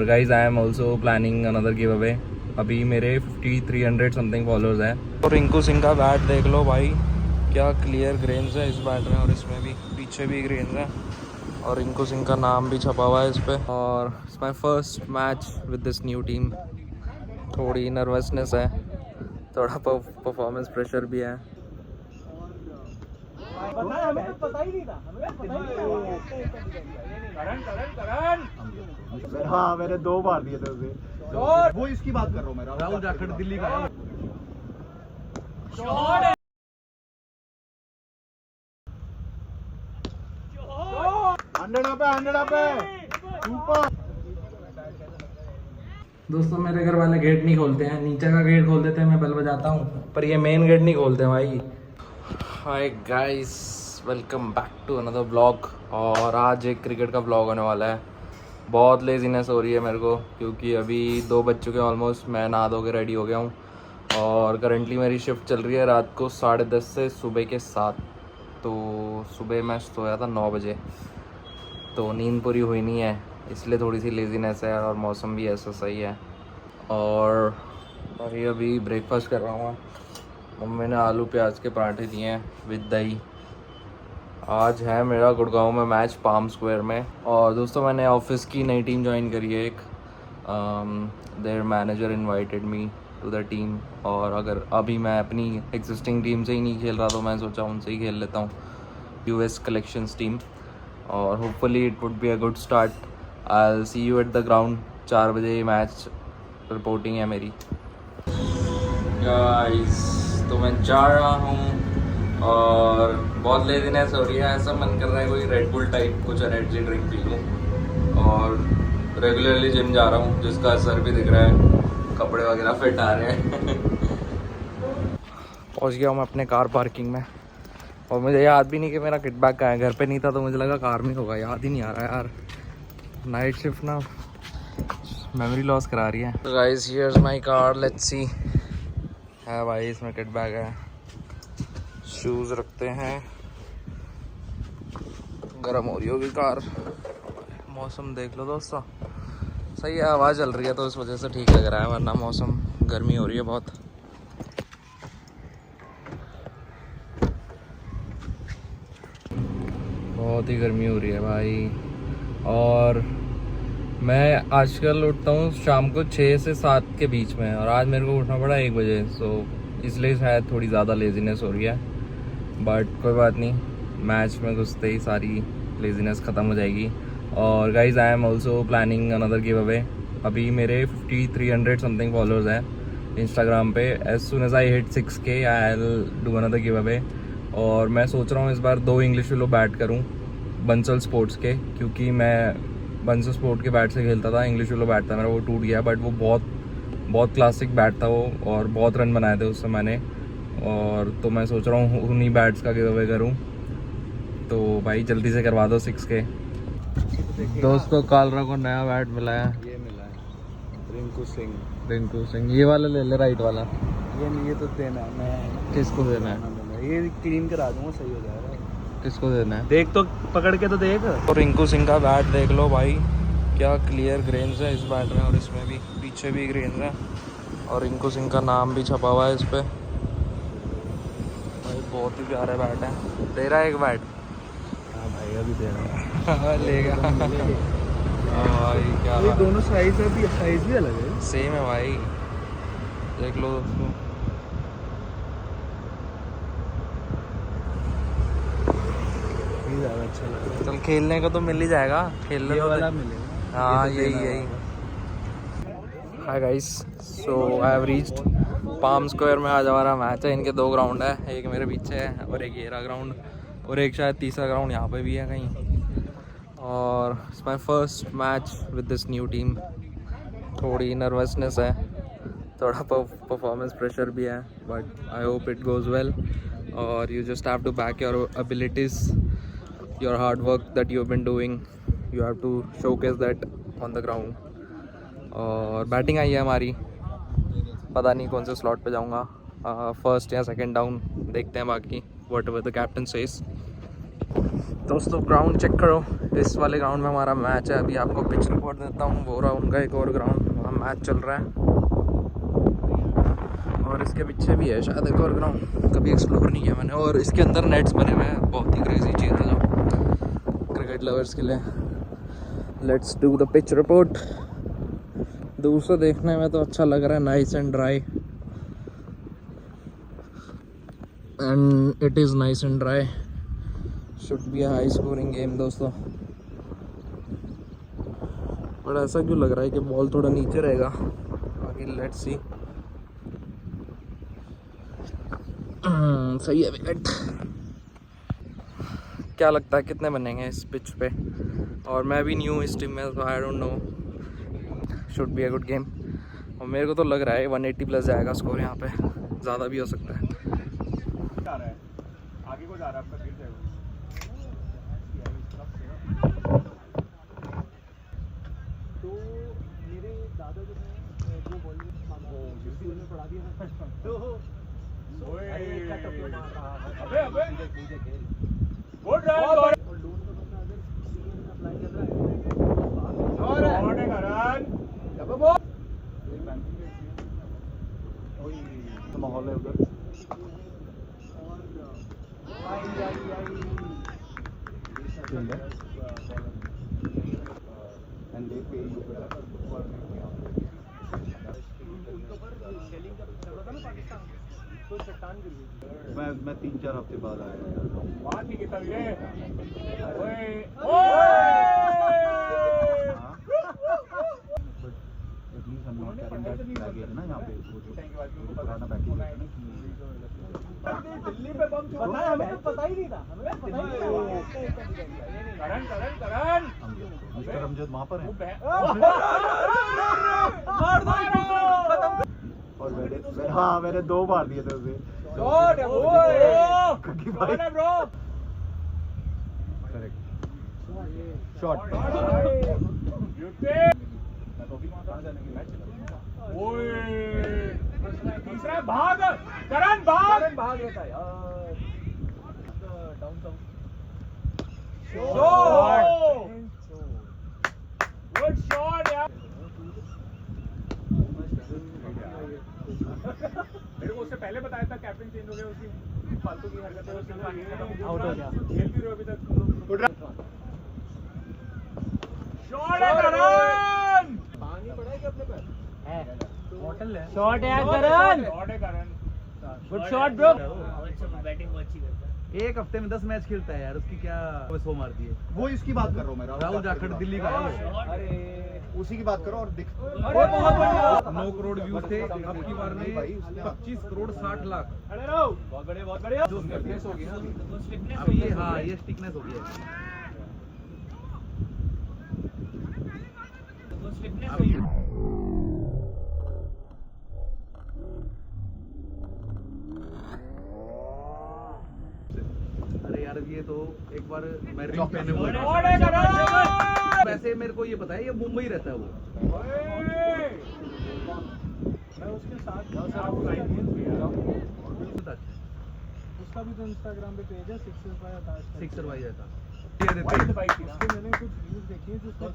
और guys I am also planning another giveaway. अभी मेरे 5300 समथिंग फॉलोअर्स हैं। तो रिंकू सिंह का बैट देख लो भाई, क्या क्लियर ग्रेन्स है इस बैट में, और इसमें भी पीछे भी ग्रेन्स है, और रिंकू सिंह का नाम भी छपा हुआ है इस पर। और it's my first match with this new team. थोड़ी नर्वसनेस है, थोड़ा परफॉर्मेंस प्रेशर भी है। हमें तो पता ही नहीं था, हाँ मैंने 2 बार दिए थे उसे। और वो इसकी बात कर रहा हूँ मैं, राहुल जाखड़ दिल्ली का है। हंड्रेड पे ऊपर। दोस्तों मेरे घर वाले गेट नहीं खोलते हैं, नीचे का गेट खोल देते हैं, मैं बेल बजाता हूँ, पर ये मेन गेट नहीं खोलते भाई। Hi guys, welcome back to another blog. और आज एक क्रिकेट का ब्लॉग होने वाला है। बहुत लेजीनेस हो रही है मेरे को, क्योंकि अभी 2 बज चुके हैं ऑलमोस्ट। मैं नहा धो के रेडी हो गया हूँ, और करंटली मेरी शिफ्ट चल रही है रात को 10:30 से सुबह के 7। तो सुबह मैं सोया था 9 बजे, तो नींद पूरी हुई नहीं है, इसलिए थोड़ी सी लेजीनेस है, और मौसम भी ऐसा सही है। और अभी ब्रेकफास्ट कर रहा हूँ। मम्मी ने आलू प्याज के पराठे दिए हैं विद दही। आज है मेरा गुड़गांव में मैच, पाम स्क्वायर में। और दोस्तों मैंने ऑफिस की नई टीम ज्वाइन करी है एक। Their manager invited me to the team, और अगर अभी मैं अपनी एग्जिस्टिंग टीम से ही नहीं खेल रहा तो मैं सोचा उनसे ही खेल लेता हूँ, यूएस कलेक्शंस टीम। और hopefully it would be a good start. I will see you at the ground. 4 बजे मैच रिपोर्टिंग है मेरी। गाइस तो मैं जा रहा हूँ, और बहुत लेजीनेस हो रही है, ऐसा मन कर रहा है कोई रेड बुल टाइप कुछ एनर्जी ड्रिंक पी लूँ। और रेगुलरली जिम जा रहा हूँ, जिसका असर भी दिख रहा है, कपड़े वगैरह फिट आ रहे हैं। पहुँच गया हूँ मैं अपने कार पार्किंग में, और मुझे याद भी नहीं कि मेरा किट बैग कहाँ है। घर पे नहीं था तो मुझे लगा कार में होगा, याद ही नहीं आ रहा यार। नाइट शिफ्ट ना मेमोरी लॉस करा रही है। तो guys here's my car, let's see. है भाई, इसमें किट बैग है, शूज़ रखते हैं। गर्म हो रही होगी कार। मौसम देख लो दोस्तों, सही है, हवा चल रही है तो इस वजह से ठीक लग रहा है, वरना मौसम गर्मी हो रही है बहुत। बहुत ही गर्मी हो रही है भाई। और मैं आजकल उठता हूँ शाम को 6 से 7 के बीच में, और आज मेरे को उठना पड़ा 1 बजे। सो इसलिए शायद थोड़ी ज़्यादा लेजीनेस हो रही है, बट कोई बात नहीं, मैच में घुसते ही सारी लेजीनेस ख़त्म हो जाएगी। और guys I am also planning another giveaway. अभी मेरे 5300 समथिंग फॉलोअर्स हैं इंस्टाग्राम पे। As soon as I hit 6K I will do another giveaway. और मैं सोच रहा हूँ इस बार 2 इंग्लिश विलो बैट करूँ बंसल स्पोर्ट्स के, क्योंकि मैं बंसल स्पोर्ट के बैट से खेलता था। इंग्लिश विलो बैट था मेरा, वो टूट गया, बट वो बहुत क्लासिक बैट था वो, और बहुत रन बनाए थे उससे मैंने। और तो मैं सोच रहा हूँ उन्हीं बैट्स का गिव अवे करूँ। तो भाई जल्दी से करवा दो 6K। दोस्तों कालरा को नया बैट मिला है, ये मिला है रिंकू सिंह। ये वाला ले ले, राइट वाला। ये तो देना है, मैं किसको देना है? ये क्लीन करा दूंगा, सही हो जाएगा। किसको देना है? देख तो पकड़ के तो देख। तो रिंकू सिंह का बैट देख लो भाई, क्या क्लियर ग्रेन्स है इस बैट में, और इसमें भी पीछे भी ग्रेन्स है, और रिंकू सिंह का नाम भी छपा हुआ है इस पर। भाई बहुत ही प्यारा बैट है। दे रहा है एक बैट? हाँ भाई अभी दे रहा हूँ। लेगा। भाई क्या ये दोनों साइज भी अलग है। सेम है भाई, देख लो दोस्तों। ये ज़्यादा अच्छा लग रहा है। चल खेलने को तो मिल ही जाएगा, खेलने ये तो वाला मिलेगा। हाँ ये तो यही। Hi guys, so I have reached palm square में। आज हमारा मैच है। इनके 2 ग्राउंड है, एक मेरे पीछे है और एक ये रहा ग्राउंड, और एक शायद तीसरा ग्राउंड यहाँ पे भी है कहीं। और it's my first match with this new team. थोड़ी नर्वसनेस है, थोड़ा परफॉर्मेंस प्रेशर भी है, but I hope it goes well. और you just have to back your abilities, your hard work that you have been doing, you have to showcase that on the ground. और batting आई है हमारी, पता नहीं कौन से स्लॉट पे जाऊंगा, फर्स्ट या सेकंड डाउन, देखते हैं बाकी, व्हाटएवर द कैप्टन सेज। दोस्तों ग्राउंड चेक करो, इस वाले ग्राउंड में हमारा मैच है। अभी आपको पिच रिपोर्ट देता हूँ। वो रहा उनका एक और ग्राउंड, वहाँ मैच चल रहा है। और इसके पीछे भी है शायद एक और ग्राउंड, कभी एक्सप्लोर नहीं किया मैंने। और इसके अंदर नेट्स बने हुए हैं, बहुत ही क्रेजी चीज़ है जो क्रिकेट लवर्स के लिए। Let's do the pitch report. दूर से देखने में तो अच्छा लग रहा है, nice and dry, and it is nice and dry. Should be a high scoring game दोस्तों। पर ऐसा क्यों लग रहा है कि बॉल थोड़ा नीचे रहेगा? बाकी लेट्स सी। सही है विकेट। क्या लगता है कितने बनेंगे इस पिच पे? और मैं भी न्यू इस टीम में, I don't know. Should be a good game. और मेरे को तो लग रहा है 180 प्लस जाएगा स्कोर यहाँ पे, ज़्यादा भी हो सकता है। जा रहा है, आगे को जा रहा है, आपका गिर जाएगा। तो मेरे दादा जो है वो बॉल स्कूल में पढ़ा दिया ना, तो अबे गुड रन। और लोन का बंदा अगर सीनियर में अप्लाई कर रहा है और रन जब वो तो माहौल है उधर। And they pay you for मैं 3-4 हफ्ते बाद आया। बात नहीं कितना रे ओए एटलीस्ट हम नॉट कैरिंग दैट बैगेज ना यहाँ पे, वो जो पुराना बैगेज है ना। दिल्ली पे बम पता है, हमें पता ही नहीं था, हमें पता ही नहीं था। करण मिस्टर अमजद वहाँ पर है। और मैंने 2 बार दिए थे उसे। शॉट तीसरा भाग, करण भाग रहता है यार। डाउन गुड शॉट यार। मेरे को उससे पहले बताया था कैप्टन चेंज हो गया, उसकी फालतू की हरकत है, उसने आउट हो गया। खेल भी रहे हो अभी तक। शॉट है करण, पानी पड़ा है कि अपने पर है, होटल है। शॉट है करण, गुड शॉट ब्रो। बैटिंग बहुत अच्छी करता है। एक हफ्ते में 10 मैच खेलता है यार, उसकी क्या 100 मार दिए। वो इसकी बात कर रहा हूँ मैं, राहुल राठौड़ दिल्ली का है। अरे उसी की बात करो। और दिख बहुत बढ़िया 9 करोड़ व्यूज थे, अब की बार में 25 करोड़ 60 लाख। अरे बहुत बढ़िया जो स्टिकनेस हो गई ना अब ये, हाँ ये स्टिकनेस हो गई है। अरे यार ये तो एक बार मैं रिंग पहने हुए, वैसे मेरे को ये पता है ये मुंबई रहता है वो। मैं उसके साथ उसका भी तो इंस्टाग्राम पे पेज है, सिक्सर भाई रहता। उसके मैंने कुछ व्यूज देखे हैं जिसका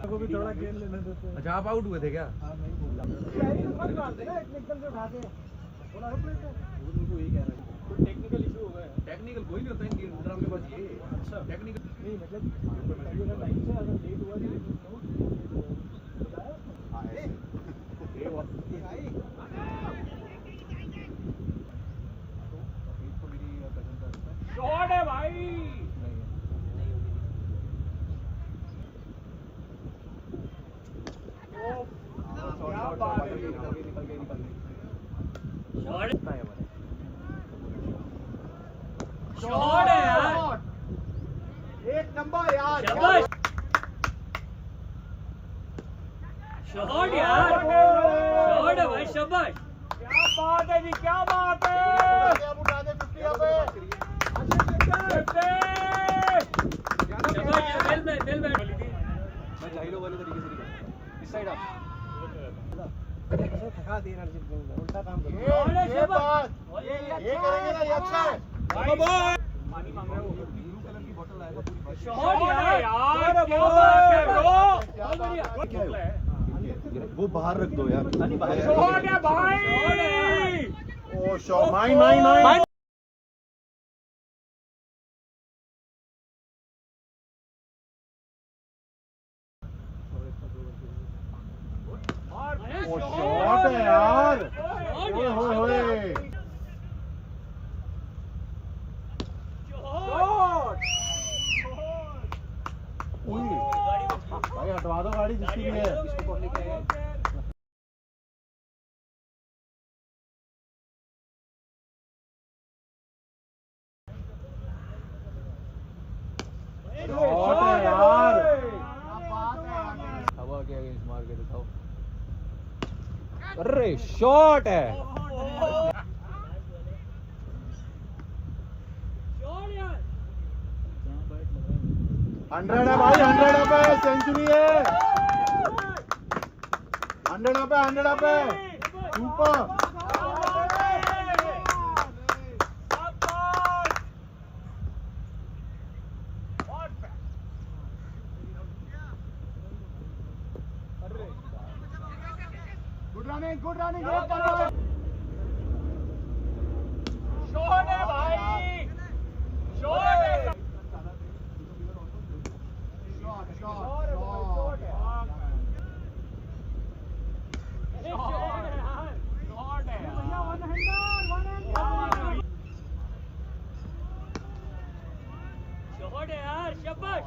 को भी थोड़ा खेल लेने देते हैं। अच्छा आप आउट हुए थे क्या? हाँ नहीं बोला, एकदम से उठा के बोला रुक लेते हैं। वो मुझे यही कह रहा है कोई टेक्निकल इशू हो गया। टेक्निकल कोई नहीं होता इंडियन ड्रामेबाजी ये। अच्छा टेक्निकल नहीं, मतलब टाइम से अगर लेट हुआ तो शॉट है भाई। शॉट है यार, एक नंबर यार, शाबाश शॉट यार, शॉट है भाई, शाबाश। क्या बात है जी, क्या बात है। उठा दे 50 पे। मैं जाहिलो वाले तरीके से इस साइड आप पानी मांग रहे हो? ब्लू कलर की बोतल आएगा पूरी बात। शॉट यार, क्या बात है ब्रो। क्या है? वो बाहर रख दो यार। शॉट है भाई। ओ शॉट, माइन ओ शॉट है यार। ओए होए होए। भाई हटवा दो गाड़ी जिसकी भी है। शॉट है यार। हवा के अगेंस्ट मार के दिखाओ। अरे शॉट है। 100 है भाई, 100 अप है, सेंचुरी है। 100 अप है, 100 अप है, सुपर। गुड रनिंग शॉट है भाई। शॉट है। शॉट है यार, शाबाश।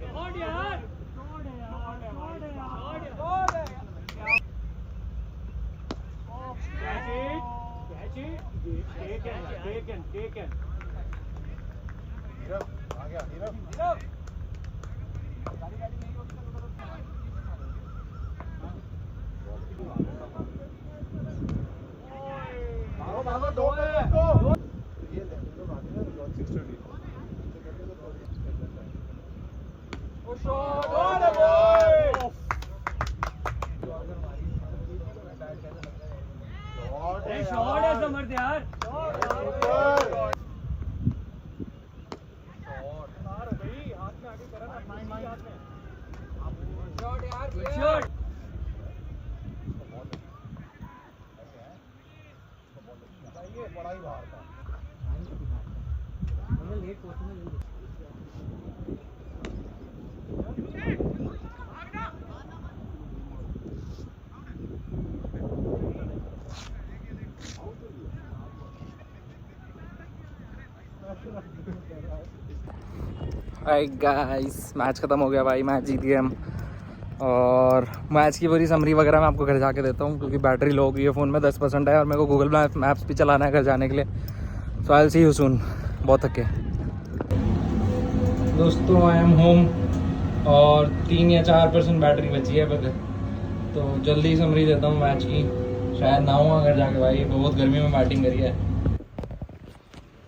शॉट यार। Taken. आ गया नीरव। भागो दो पे इसको। ये ले लो भागे ना लॉन्च 620। ओ शॉट है भाई। शॉट है समर्थ यार। शॉट बड़ा ही बाहर था। हाय गाइस, मैच ख़त्म हो गया भाई, मैच जीत गए हम। और मैच की पूरी समरी वगैरह मैं आपको घर जाके देता हूँ, क्योंकि बैटरी लो हो गई है फ़ोन में, 10% है और मेरे को गूगल मैप्स भी चलाना है घर जाने के लिए। So I will see you soon. बहुत थके दोस्तों, आई एम होम और 3 या 4% बैटरी बची है बस। तो जल्दी समरी देता हूँ मैच की, शायद ना हो घर जाके भाई, बहुत गर्मी में बैटिंग करी है।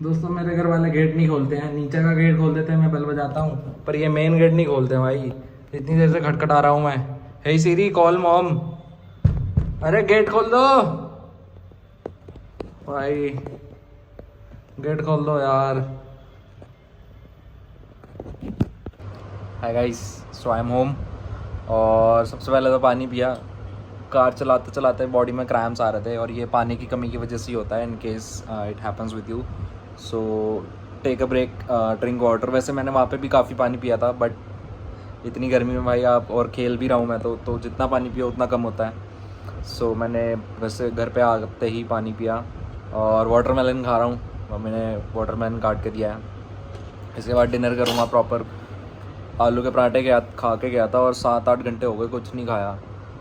दोस्तों मेरे घर वाले गेट नहीं खोलते हैं, नीचे का गेट खोल देते हैं, मैं बेल बजाता हूँ, पर ये मेन गेट नहीं खोलते हैं भाई। इतनी देर से खटखटा रहा हूँ मैं। हे सीरी कॉल मॉम, अरे गेट खोल दो भाई, गेट खोल दो यार। Hi guys, so I am home. और सबसे पहले तो पानी पिया। कार चलाते चलाते बॉडी में क्रैम्प्स आ रहे थे, और ये पानी की कमी की वजह से ही होता है, in case it happens with you. So take a break, drink water. वैसे मैंने वहाँ पे भी काफ़ी पानी पिया था, बट इतनी गर्मी में भाई आप, और खेल भी रहा हूँ मैं तो जितना पानी पियो उतना कम होता है। सो मैंने वैसे घर पे आते ही पानी पिया, और वाटरमेलन खा रहा हूँ, मम्मी ने वाटरमेलन काट के दिया है। इसके बाद डिनर करूँगा प्रॉपर। आलू के पराठे खा के गया था, और 7-8 घंटे हो गए कुछ नहीं खाया।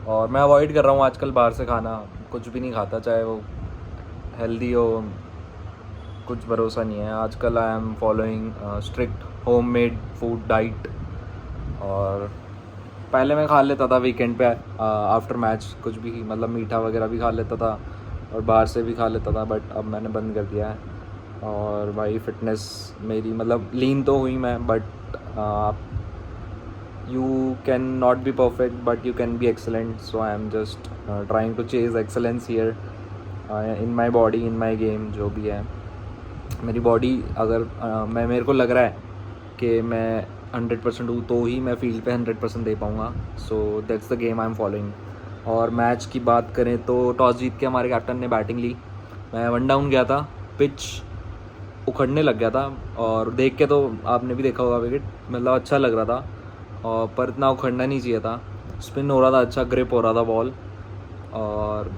और मैं अवॉइड कर रहा हूँ आजकल बाहर से खाना, कुछ भी नहीं खाता, चाहे वो हेल्दी हो, कुछ भरोसा नहीं है आजकल। I am following strict homemade food diet. और पहले मैं खा लेता था वीकेंड पे आफ्टर मैच कुछ भी, मतलब मीठा वगैरह भी खा लेता था और बाहर से भी खा लेता था, बट अब मैंने बंद कर दिया है। और भाई फिटनेस मेरी, मतलब लीन तो हुई मैं, but you can not be perfect but you can be excellent, so I am just trying to chase excellence here. In my body, in my game, जो भी है मेरी बॉडी, अगर मेरे को लग रहा है कि मैं 100% हूँ तो ही मैं फील्ड पे 100% दे पाऊँगा. So that's the game I am following. और मैच की बात करें तो टॉस जीत के हमारे कैप्टन ने बैटिंग ली. मैं 1 डाउन गया था, पिच उखड़ने लग गया था और देख के तो आपने भी देखा होगा विकेट, मतलब अच्छा लग रहा था और पर इतना उखड़ना नहीं चाहिए था. स्पिन हो रहा था, अच्छा ग्रिप हो रहा था बॉल. और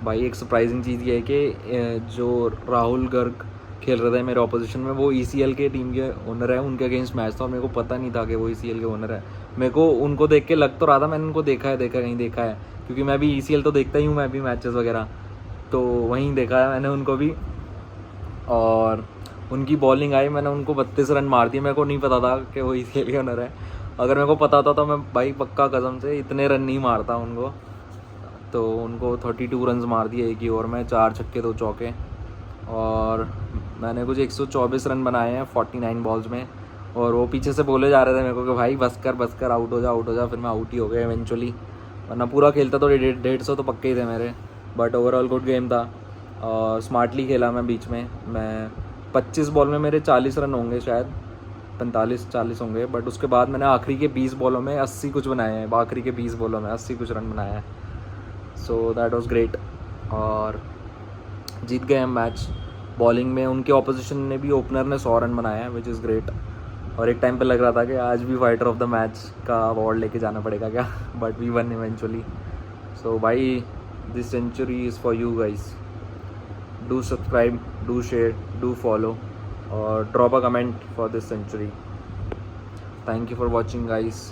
भाई एक सरप्राइजिंग चीज़ ये है कि जो राहुल गर्ग खेल रहे थे मेरे ऑपोजिशन में, वो ECL के टीम के ओनर है. उनके अगेंस्ट मैच था और मेरे को पता नहीं था कि वो ECL के ओनर है. मेरे को उनको देख के लग तो रहा था मैंने उनको देखा है क्योंकि मैं भी ECL तो देखता ही हूँ, मैं भी मैचेस वगैरह, तो वहीं देखा है मैंने उनको भी. और उनकी बॉलिंग आई, मैंने उनको 32 रन मार दिए. मेरे को नहीं पता था कि वो ECL के ओनर है. अगर मेरे को पता था तो मैं भाई पक्का कसम से इतने रन नहीं मारता उनको. तो उनको 32 रन मार दिए एक ही ओवर में, 4 छक्के 2 चौके. और मैंने कुछ 124 रन बनाए हैं 49 बॉल्स में. और वो पीछे से बोले जा रहे थे मेरे को कि भाई बस कर आउट हो जा. फिर मैं आउट ही हो गया इवेंचुअली, वरना पूरा खेलता तो 150 तो पक्के ही थे मेरे. बट ओवरऑल गुड गेम था और स्मार्टली खेला मैं. बीच में मैं 25 बॉल में मेरे 40 रन होंगे, शायद 45-40 होंगे. बट उसके बाद मैंने आखिरी के 20 बॉलों में 80 कुछ बनाए हैं. आखिरी के 20 बॉलों में 80 कुछ रन बनाए हैं. So that was great. और जीत गए हम मैच. बॉलिंग में उनके ऑपोजिशन ने भी, ओपनर ने 100 रन बनाए हैं, विच इज़ ग्रेट. और एक टाइम पे लग रहा था कि आज भी फाइटर ऑफ द मैच का अवार्ड लेके जाना पड़ेगा क्या. But we won eventually. So भाई this century is for you guys. Do subscribe, do share, do follow और drop a comment for this century. Thank you for watching guys.